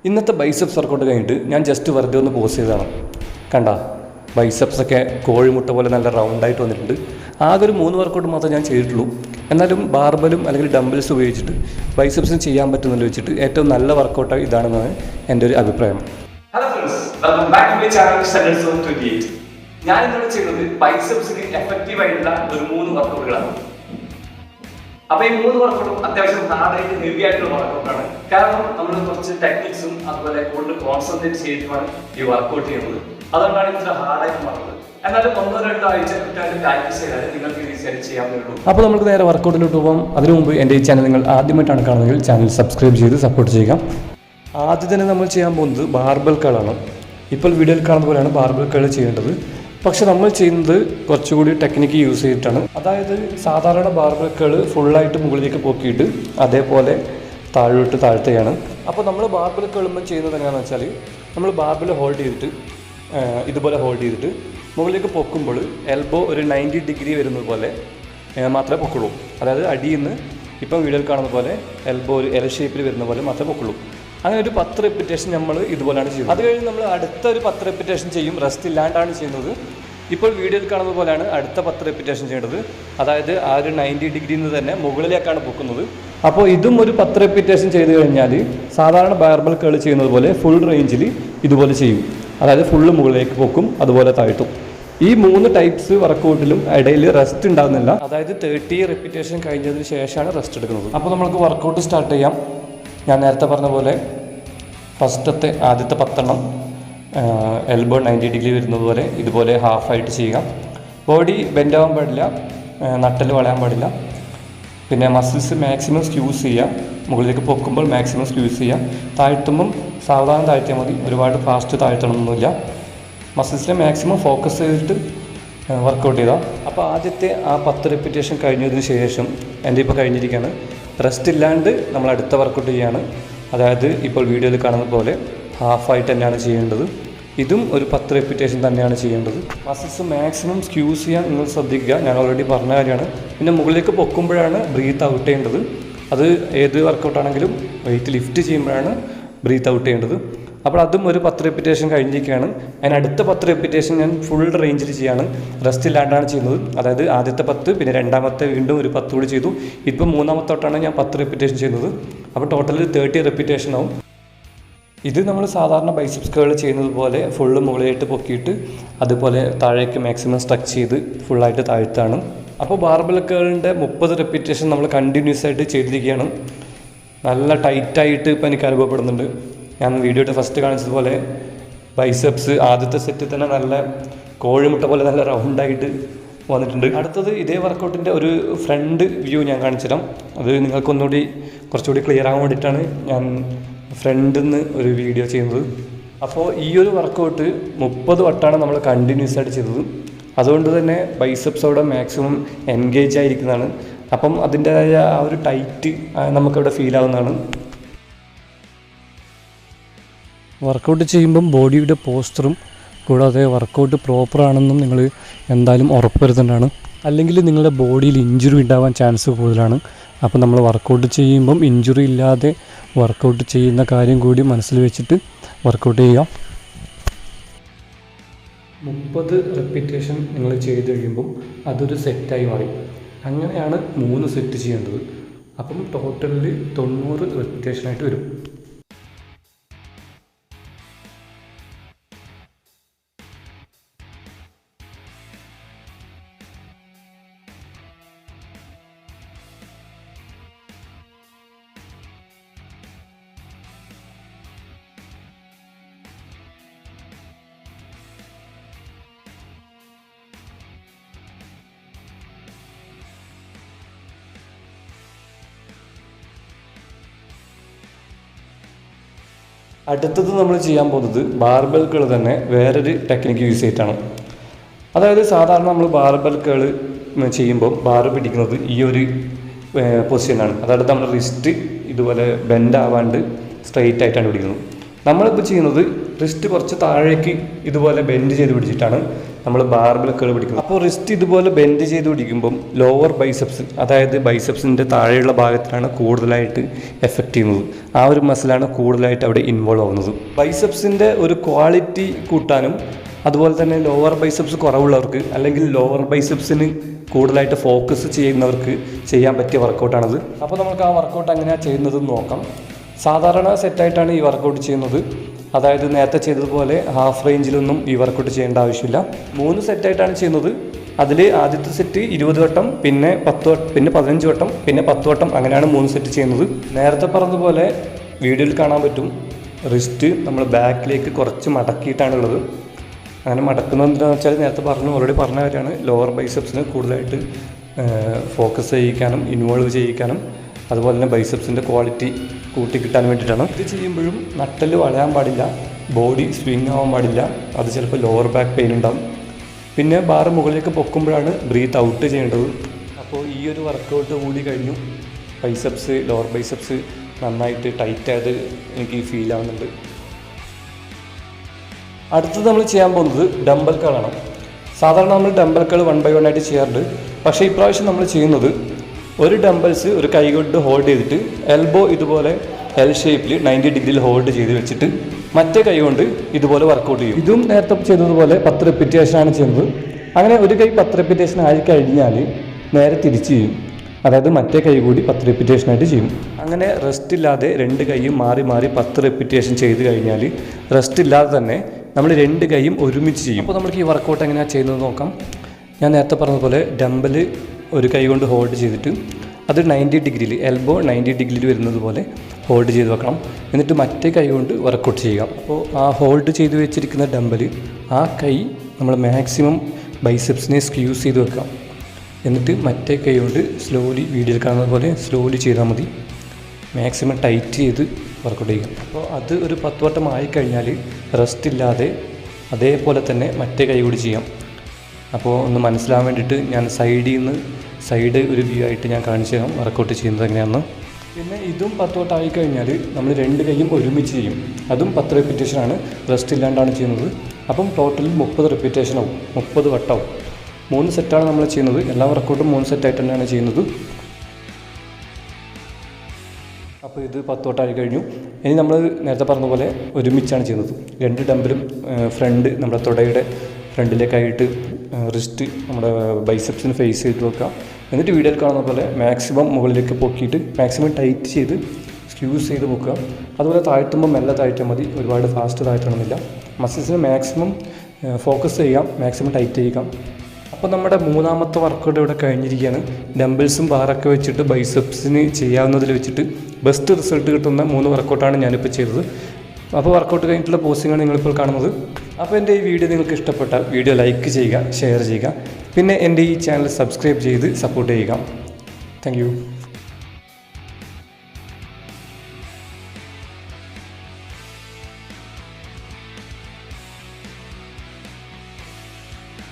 ഇന്നത്തെ biceps workout കഴിഞ്ഞിട്ട് ഞാൻ ജസ്റ്റ് വെറുതെ ഒന്ന് പോസ്റ്റ് ചെയ്തതാണ്. കണ്ട ബൈസെപ്സൊക്കെ കോഴിമുട്ട പോലെ നല്ല റൗണ്ടായിട്ട് വന്നിട്ടുണ്ട്. ആകെ ഒരു 3 വർക്കൗട്ട് മാത്രമേ ഞാൻ ചെയ്തിട്ടുള്ളൂ. എന്നാലും ബാർബലും അല്ലെങ്കിൽ ഡംബിൾസ് ഉപയോഗിച്ചിട്ട് ബൈസെപ്സിന് ചെയ്യാൻ പറ്റുമെന്ന് വെച്ചിട്ട് ഏറ്റവും നല്ല വർക്കൗട്ട് ഇതാണെന്നാണ് എൻ്റെ ഒരു അഭിപ്രായം. Hello friends, welcome back to my channel സെല്ലൻസ് 28. ഞാൻ ഇന്നോട് ചെയ്യുന്നത് ബൈസെപ്സിന് എഫക്റ്റീവ് ആയിട്ടുള്ള ഒരു 3 വർക്കൗട്ടുകളാണ്. അപ്പോൾ ഈ 3 വർക്കൗട്ടും അത്യാവശ്യം ഹാർഡായിട്ട് ഹെവി ആയിട്ടുള്ള വർക്കൗട്ടാണ്. കാരണം നമ്മൾ കുറച്ച് ടെക്നിക്സും അതുപോലെ കൂടുതൽ കോൺസെൻട്രേറ്റ് ചെയ്തിട്ടാണ് ഈ വർക്കൗട്ട് ചെയ്യുന്നത്. അതുകൊണ്ടാണ് ഇത്ര ഹാർഡായിട്ട് മാറുന്നത്. എന്നാലും 1-2 ആഴ്ച പ്രാക്ടീസ് ചെയ്താൽ നിങ്ങൾക്ക് ഈസിയായിട്ട് ചെയ്യാവുന്നേ ഉള്ളൂ. അപ്പോൾ നമുക്ക് നേരെ വർക്കൗട്ടിലോട്ട് പോകാം. അതിനു മുമ്പ് എൻ്റെ ഈ ചാനൽ നിങ്ങൾ ആദ്യമായിട്ടാണ് കാണുന്നതെങ്കിൽ ചാനൽ സബ്സ്ക്രൈബ് ചെയ്ത് സപ്പോർട്ട് ചെയ്യുക. ആദ്യം തന്നെ നമ്മൾ ചെയ്യാൻ പോകുന്നത് ബാർബൽ കേളാണ്. ഇപ്പോൾ വീഡിയോയിൽ കാണുന്ന പോലെയാണ് ബാർബൽ കേൾ ചെയ്യേണ്ടത്. പക്ഷെ നമ്മൾ ചെയ്യുന്നത് കുറച്ചുകൂടി ടെക്നിക്ക് യൂസ് ചെയ്തിട്ടാണ്. അതായത് സാധാരണ ബാർബൽ കേൾ ഫുള്ളായിട്ട് മുകളിലേക്ക് പൊക്കിയിട്ട് അതേപോലെ താഴോട്ട് താഴ്ത്തുകയാണ്. അപ്പോൾ നമ്മൾ ബാർബൽ കേളുമ്പോൾ ചെയ്യുന്നത് എങ്ങനെയാണെന്ന് വെച്ചാൽ നമ്മൾ ബാർബൽ ഹോൾഡ് ചെയ്തിട്ട് ഇതുപോലെ ഹോൾഡ് ചെയ്തിട്ട് മുകളിലേക്ക് പൊക്കുമ്പോൾ എൽബോ ഒരു 90 ഡിഗ്രി വരുന്നത് പോലെ മാത്രമേ പൊക്കുള്ളൂ. അതായത് അടിയിൽ നിന്ന് ഇപ്പം വീഡിയോയിൽ കാണുന്ന പോലെ എൽബോ ഒരു എൽ ഷേപ്പിൽ വരുന്ന പോലെ മാത്രമേ പൊക്കുള്ളൂ. അങ്ങനെ ഒരു 10 റെപ്പിറ്റേഷൻ നമ്മൾ ഇതുപോലെയാണ് ചെയ്യുന്നത്. അത് കഴിഞ്ഞ് നമ്മൾ അടുത്ത ഒരു 10 റെപ്പിറ്റേഷൻ ചെയ്യും. റെസ്റ്റ് ഇല്ലാണ്ടാണ് ചെയ്യുന്നത്. ഇപ്പോൾ വീഡിയോയിൽ കാണുന്ന പോലെയാണ് അടുത്ത 10 റെപ്പിറ്റേഷൻ ചെയ്യേണ്ടത്. അതായത് ആ ഒരു 90 ഡിഗ്രിയിൽ നിന്ന് തന്നെ മുകളിലേക്കാണ് പൊക്കുന്നത്. അപ്പോൾ ഇതും ഒരു 10 റെപ്പിറ്റേഷൻ ചെയ്ത് കഴിഞ്ഞാൽ സാധാരണ ബാർബൽ കേൾ ചെയ്യുന്നത് പോലെ ഫുൾ റേഞ്ചിൽ ഇതുപോലെ ചെയ്യും. അതായത് ഫുള്ള് മുകളിലേക്ക് പൊക്കും, അതുപോലെ താഴ്ത്തും. ഈ 3 ടൈപ്സ് വർക്കൗട്ടിലും ഇടയിൽ റെസ്റ്റ് ഉണ്ടാകുന്നില്ല. അതായത് 30 റെപ്പിറ്റേഷൻ കഴിഞ്ഞതിന് ശേഷമാണ് റെസ്റ്റ് എടുക്കുന്നത്. അപ്പോൾ നമുക്ക് വർക്കൗട്ട് സ്റ്റാർട്ട് ചെയ്യാം. ഞാൻ നേരത്തെ പറഞ്ഞ പോലെ ആദ്യത്തെ 10 എൽബോ 90 ഡിഗ്രി വരുന്നത് പോലെ ഇതുപോലെ ഹാഫായിട്ട് ചെയ്യുക. ബോഡി ബെൻഡ് ആവാൻ പാടില്ല, നട്ടൽ വളയാൻ പാടില്ല. പിന്നെ മസിൽസ് മാക്സിമം സ്ക്യൂസ് ചെയ്യുക. മുകളിലേക്ക് പൊക്കുമ്പോൾ മാക്സിമം സ്ക്യൂസ് ചെയ്യുക. താഴ്ത്തുമ്പം സാവധാനം താഴ്ത്തിയാൽ മതി, ഒരുപാട് ഫാസ്റ്റ് താഴ്ത്തണമെന്നൊന്നുമില്ല. മസിൽസിനെ മാക്സിമം ഫോക്കസ് ചെയ്തിട്ട് വർക്കൗട്ട് ചെയ്താൽ. അപ്പോൾ ആദ്യത്തെ ആ 10 റെപ്പിറ്റേഷൻ കഴിഞ്ഞതിന് ശേഷം എൻ്റെ ഇപ്പോൾ കഴിഞ്ഞിരിക്കുകയാണ്. റെസ്റ്റ് ഇല്ലാണ്ട് നമ്മൾ അടുത്ത വർക്കൗട്ട് ചെയ്യുകയാണ്. അതായത് ഇപ്പോൾ വീഡിയോയിൽ കാണുന്ന പോലെ ഹാഫായിട്ട് തന്നെയാണ് ചെയ്യേണ്ടത്. ഇതും ഒരു 10 റെപ്പിറ്റേഷൻ തന്നെയാണ് ചെയ്യേണ്ടത്. മസിൽസ് മാക്സിമം സ്ക്യൂസ് ചെയ്യാൻ നിങ്ങൾ ശ്രദ്ധിക്കുക. ഞാൻ ഓൾറെഡി പറഞ്ഞ കാര്യമാണ്. പിന്നെ മുകളിലേക്ക് പൊക്കുമ്പോഴാണ് ബ്രീത്ത് ഔട്ട് ചെയ്യേണ്ടത്. അത് ഏത് വർക്കൗട്ടാണെങ്കിലും വെയിറ്റ് ലിഫ്റ്റ് ചെയ്യുമ്പോഴാണ് ബ്രീത്ത് ഔട്ട് ചെയ്യേണ്ടത്. അപ്പോൾ അതും ഒരു 10 റെപ്പിറ്റേഷൻ കഴിഞ്ഞിരിക്കുകയാണ്. അതിന് അടുത്ത 10 റെപ്പിറ്റേഷൻ ഞാൻ ഫുൾ റേഞ്ചിൽ ചെയ്യാണ്. റെസ്റ്റ് ഇല്ലാണ്ടാണ് ചെയ്യുന്നത്. അതായത് ആദ്യത്തെ 10, പിന്നെ രണ്ടാമത്തെ വീണ്ടും ഒരു 10 കൂടി ചെയ്തു. ഇപ്പം 3ാമത്തെ തൊട്ടാണ് ഞാൻ 10 റെപ്പിറ്റേഷൻ ചെയ്യുന്നത്. അപ്പോൾ ടോട്ടൽ 30 റെപ്പിറ്റേഷൻ ആവും. ഇത് നമ്മൾ സാധാരണ ബൈസെപ്സ് കേൾ ചെയ്യുന്നത് പോലെ ഫുള്ള് മുകളിലായിട്ട് പൊക്കിയിട്ട് അതുപോലെ താഴേക്ക് മാക്സിമം സ്ട്രച്ച് ചെയ്ത് ഫുള്ളായിട്ട് താഴ്ത്താണ്. അപ്പോൾ ബാർബൽ കേളിൻ്റെ 30 റെപ്പിറ്റേഷൻ നമ്മൾ കണ്ടിന്യൂസ് ആയിട്ട് ചെയ്തിരിക്കുകയാണ്. നല്ല ടൈറ്റായിട്ട് ഇപ്പോൾ എനിക്ക് അനുഭവപ്പെടുന്നുണ്ട്. ഞാൻ വീഡിയോയുടെ ഫസ്റ്റ് കാണിച്ചതുപോലെ ബൈസെപ്സ് ആദ്യത്തെ സെറ്റിൽ തന്നെ നല്ല കോഴിമുട്ട പോലെ നല്ല റൗണ്ടായിട്ട് വന്നിട്ടുണ്ട്. അടുത്തത് ഇതേ വർക്കൗട്ടിൻ്റെ ഒരു ഫ്രണ്ട് വ്യൂ ഞാൻ കാണിച്ചു തരാം. അത് നിങ്ങൾക്കൊന്നുകൂടി കുറച്ചുകൂടി ക്ലിയർ ആകാൻ വേണ്ടിയിട്ടാണ് ഞാൻ ഫ്രണ്ടിൽ നിന്ന് ഒരു വീഡിയോ ചെയ്യുന്നത്. അപ്പോൾ ഈ ഒരു വർക്കൗട്ട് 30 വട്ടമാണ് നമ്മൾ കണ്ടിന്യൂസ് ആയിട്ട് ചെയ്തത്. അതുകൊണ്ട് തന്നെ ബൈസെപ്സ് അവിടെ മാക്സിമം എൻഗേജ് ആയിരിക്കുന്നതാണ്. അപ്പം അതിൻ്റേതായ ആ ഒരു ടൈറ്റ് നമുക്കവിടെ ഫീൽ ആവുന്നതാണ്. വർക്കൗട്ട് ചെയ്യുമ്പം ബോഡിയുടെ പോസ്റ്ററും കൂടാതെ വർക്കൗട്ട് പ്രോപ്പറാണെന്നും നിങ്ങൾ എന്തായാലും ഉറപ്പ് വരുത്തേണ്ടതാണ്. അല്ലെങ്കിൽ നിങ്ങളുടെ ബോഡിയിൽ ഇഞ്ചുറി ഉണ്ടാവാൻ ചാൻസ് കൂടുതലാണ്. അപ്പോൾ നമ്മൾ വർക്കൗട്ട് ചെയ്യുമ്പം ഇഞ്ചുറി ഇല്ലാതെ വർക്കൗട്ട് ചെയ്യുന്ന കാര്യം കൂടി മനസ്സിൽ വെച്ചിട്ട് വർക്കൗട്ട് ചെയ്യുക. 30 റെപ്പിറ്റേഷൻ നിങ്ങൾ ചെയ്ത് കഴിയുമ്പം അതൊരു സെറ്റായി മാറി. അങ്ങനെയാണ് 3 സെറ്റ് ചെയ്യേണ്ടത്. അപ്പം ടോട്ടലിൽ 90 റെപ്പിറ്റേഷനായിട്ട് വരും. അടുത്തത് നമ്മൾ ചെയ്യാൻ പോകുന്നത് ബാർബൽ കേൾ തന്നെ വേറൊരു ടെക്നിക്ക് യൂസ് ചെയ്തിട്ടാണ്. അതായത് സാധാരണ നമ്മൾ ബാർബൽ കേൾ ചെയ്യുമ്പോൾ ബാർ പിടിക്കുന്നത് ഈ ഒരു പൊസിഷനാണ്. അതായത് നമ്മുടെ റിസ്റ്റ് ഇതുപോലെ ബെൻഡ് ആവാണ്ട് സ്ട്രെയിറ്റ് ആയിട്ടാണ് പിടിക്കുന്നത്. നമ്മളിപ്പോൾ ചെയ്യുന്നത് റിസ്റ്റ് കുറച്ച് താഴേക്ക് ഇതുപോലെ ബെൻഡ് ചെയ്ത് പിടിച്ചിട്ടാണ് നമ്മൾ ബാർബിൾ കേൾ പിടിക്കുന്നത്. അപ്പോൾ റിസ്റ്റ് ഇതുപോലെ ബെൻഡ് ചെയ്ത് പിടിക്കുമ്പം ലോവർ ബൈസെപ്സ്, അതായത് ബൈസെപ്സിൻ്റെ താഴെയുള്ള ഭാഗത്തിലാണ് കൂടുതലായിട്ട് എഫക്റ്റ് ചെയ്യുന്നത്. ആ ഒരു മസിലാണ് കൂടുതലായിട്ട് അവിടെ ഇൻവോൾവ് ആവുന്നത്. ബൈസെപ്സിൻ്റെ ഒരു ക്വാളിറ്റി കൂട്ടാനും അതുപോലെ തന്നെ ലോവർ ബൈസെപ്സ് കുറവുള്ളവർക്ക് അല്ലെങ്കിൽ ലോവർ ബൈസെപ്സിന് കൂടുതലായിട്ട് ഫോക്കസ് ചെയ്യുന്നവർക്ക് ചെയ്യാൻ പറ്റിയ വർക്കൗട്ടാണത്. അപ്പോൾ നമുക്ക് ആ വർക്കൗട്ട് എങ്ങനെയാണ് ചെയ്യുന്നതെന്ന് നോക്കാം. സാധാരണ സെറ്റായിട്ടാണ് ഈ വർക്കൗട്ട് ചെയ്യുന്നത്. അതായത് നേരത്തെ ചെയ്തതുപോലെ ഹാഫ് റേഞ്ചിലൊന്നും ഈ വർക്കൗട്ട് ചെയ്യേണ്ട ആവശ്യമില്ല. 3 സെറ്റായിട്ടാണ് ചെയ്യുന്നത്. അതിൽ ആദ്യത്തെ സെറ്റ് 20 വട്ടം, പിന്നെ 10 വട്ടം, പിന്നെ 15 വട്ടം, പിന്നെ 10 വട്ടം, അങ്ങനെയാണ് 3 സെറ്റ് ചെയ്യുന്നത്. നേരത്തെ പറഞ്ഞതുപോലെ വീഡിയോയിൽ കാണാൻ പറ്റും, റിസ്റ്റ് നമ്മൾ ബാക്കിലേക്ക് കുറച്ച് മടക്കിയിട്ടാണുള്ളത്. അങ്ങനെ മടക്കുന്നത് എന്താണെന്ന് വെച്ചാൽ നേരത്തെ ഓൾറെഡി പറഞ്ഞ കാര്യമാണ്, ലോവർ ബൈസെപ്സിന് കൂടുതലായിട്ട് ഫോക്കസ് ചെയ്യിക്കാനും ഇൻവോൾവ് ചെയ്യിക്കാനും അതുപോലെ തന്നെ ബൈസെപ്സിൻ്റെ ക്വാളിറ്റി കൂട്ടിക്കിട്ടാൻ വേണ്ടിയിട്ടാണ്. ഇത് ചെയ്യുമ്പോഴും നട്ടല് വളയാൻ പാടില്ല, ബോഡി സ്വിങ് ആവാൻ പാടില്ല. അത് ചിലപ്പോൾ ലോവർ ബാക്ക് പെയിൻ ഉണ്ടാകും. പിന്നെ ബാർ മുകളിലേക്ക് പൊക്കുമ്പോഴാണ് ബ്രീത്ത് ഔട്ട് ചെയ്യേണ്ടത്. അപ്പോൾ ഈ ഒരു വർക്കൗട്ട് കൂടി കഴിഞ്ഞു. ബൈസെപ്സ്, ലോവർ ബൈസെപ്സ് നന്നായിട്ട് ടൈറ്റായത് എനിക്ക് ഫീൽ ആവുന്നുണ്ട്. അടുത്തത് നമ്മൾ ചെയ്യാൻ പോകുന്നത് ഡംബൽ കേളാണ്. സാധാരണ നമ്മൾ ഡംബൽ കേൾ 1 by 1 ആയിട്ട് ചെയ്യാറുണ്ട്. പക്ഷേ ഇപ്രാവശ്യം നമ്മൾ ചെയ്യുന്നത് ഒരു ഡംബൽസ് ഒരു കൈ കൊണ്ട് ഹോൾഡ് ചെയ്തിട്ട് എൽബോ ഇതുപോലെ എൽ ഷേപ്പിൽ 90 ഡിഗ്രിയിൽ ഹോൾഡ് ചെയ്ത് വെച്ചിട്ട് മറ്റേ കൈ കൊണ്ട് ഇതുപോലെ വർക്കൗട്ട് ചെയ്യും. ഇതും നേരത്തെ ചെയ്തതുപോലെ 10 റെപ്പിറ്റേഷനാണ് ചെയ്യുന്നത്. അങ്ങനെ ഒരു കൈ 10 റെപ്പിറ്റേഷൻ ആയി കഴിഞ്ഞാൽ നേരെ തിരിച്ച് ചെയ്യും. അതായത് മറ്റേ കൈ കൂടി 10 റെപ്പിറ്റേഷനായിട്ട് ചെയ്യും. അങ്ങനെ റെസ്റ്റ് ഇല്ലാതെ 2 കൈയും മാറി മാറി 10 റെപ്പിറ്റേഷൻ ചെയ്ത് കഴിഞ്ഞാൽ റെസ്റ്റ് ഇല്ലാതെ തന്നെ നമ്മൾ 2 കൈയും ഒരുമിച്ച് ചെയ്യും. അപ്പോൾ നമുക്ക് ഈ വർക്കൗട്ട് എങ്ങനെയാണ് ചെയ്യുന്നത് നോക്കാം. ഞാൻ നേരത്തെ പറഞ്ഞതുപോലെ ഡംബൽ ഒരു കൈ കൊണ്ട് ഹോൾഡ് ചെയ്തിട്ട് അത് 90 ഡിഗ്രിയിൽ, എൽബോ 90 ഡിഗ്രിയിൽ വരുന്നത് പോലെ ഹോൾഡ് ചെയ്ത് വെക്കണം. എന്നിട്ട് മറ്റേ കൈ കൊണ്ട് വർക്കൗട്ട് ചെയ്യുക. അപ്പോൾ ആ ഹോൾഡ് ചെയ്ത് വെച്ചിരിക്കുന്ന ഡംബൽ ആ കൈ നമ്മൾ മാക്സിമം ബൈസെപ്സിനെ സ്ക്യൂസ് ചെയ്ത് വെക്കാം. എന്നിട്ട് മറ്റേ കൈ കൊണ്ട് സ്ലോലി, വീഡിയോയിൽ കാണുന്നത് പോലെ സ്ലോലി ചെയ്താൽ മതി. മാക്സിമം ടൈറ്റ് ചെയ്ത് വർക്കൗട്ട് ചെയ്യുക. അപ്പോൾ അത് ഒരു 10 വട്ടം ആയിക്കഴിഞ്ഞാൽ റെസ്റ്റ് ഇല്ലാതെ അതേപോലെ തന്നെ മറ്റേ കൈ കൂടി ചെയ്യാം. അപ്പോൾ ഒന്ന് മനസ്സിലാവാൻ വേണ്ടിയിട്ട് ഞാൻ സൈഡ് ഒരു വ്യൂ ആയിട്ട് ഞാൻ കാണിച്ചു തരാം വർക്കൗട്ട് ചെയ്യുന്നത് എങ്ങനെയാണെന്ന്. പിന്നെ ഇതും 10 വട്ടം ആയിക്കഴിഞ്ഞാൽ നമ്മൾ 2 കൈയും ഒരുമിച്ച് ചെയ്യും. അതും 10 റെപ്പിറ്റേഷനാണ്, റെസ്റ്റ് ഇല്ലാണ്ടാണ് ചെയ്യുന്നത്. അപ്പം ടോട്ടൽ 30 റെപ്പിറ്റേഷൻ ആവും, 30 വട്ടമാവും. 3 സെറ്റാണ് നമ്മൾ ചെയ്യുന്നത്. എല്ലാ വർക്കൗട്ടും 3 സെറ്റായിട്ട് തന്നെയാണ് ചെയ്യുന്നത്. അപ്പോൾ ഇത് 10 വട്ടം ആയി കഴിഞ്ഞു. ഇനി നമ്മൾ നേരത്തെ പറഞ്ഞ പോലെ ഒരുമിച്ചാണ് ചെയ്യുന്നത്. 2 ഡംബലും ഫ്രണ്ട് നമ്മുടെ തുടയുടെ ഫ്രണ്ടിലേക്കായിട്ട് റിസ്റ്റ് നമ്മുടെ ബൈസെപ്സിന് ഫേസ് ചെയ്ത് വെക്കുക. എന്നിട്ട് വീഡിയോയിൽ കാണുന്ന പോലെ മാക്സിമം മുകളിലേക്ക് പൊക്കിയിട്ട് മാക്സിമം ടൈറ്റ് ചെയ്ത് സ്ക്യൂസ് ചെയ്ത് പൊക്കുക. അതുപോലെ താഴ്ത്തുമ്പോൾ മെല്ലെ താഴ്ത്താൽ മതി, ഒരുപാട് ഫാസ്റ്റ് താഴ്ത്തണമെന്നില്ല. മസിൽസിന് മാക്സിമം ഫോക്കസ് ചെയ്യാം, മാക്സിമം ടൈറ്റ് ചെയ്യാം. അപ്പോൾ നമ്മുടെ 3ാമത്തെ വർക്കൗട്ട് ഇവിടെ കഴിഞ്ഞിരിക്കുകയാണ്. ഡംബിൾസും ബാറൊക്കെ വെച്ചിട്ട് ബൈസെപ്സിന് ചെയ്യാവുന്നതിൽ വെച്ചിട്ട് ബെസ്റ്റ് റിസൾട്ട് കിട്ടുന്ന 3 വർക്കൗട്ടാണ് ഞാനിപ്പോൾ ചെയ്തത്. അപ്പോൾ വർക്കൗട്ട് കഴിഞ്ഞിട്ടുള്ള പോസ്റ്റിങ്ങാണ് നിങ്ങളിപ്പോൾ കാണുന്നത്. അപ്പോൾ എൻ്റെ ഈ വീഡിയോ നിങ്ങൾക്ക് ഇഷ്ടപ്പെട്ടാൽ വീഡിയോ ലൈക്ക് ചെയ്യുക, ഷെയർ ചെയ്യുക. പിന്നെ എൻ്റെ ഈ ചാനൽ സബ്സ്ക്രൈബ് ചെയ്ത് സപ്പോർട്ട് ചെയ്യുക. Thank you.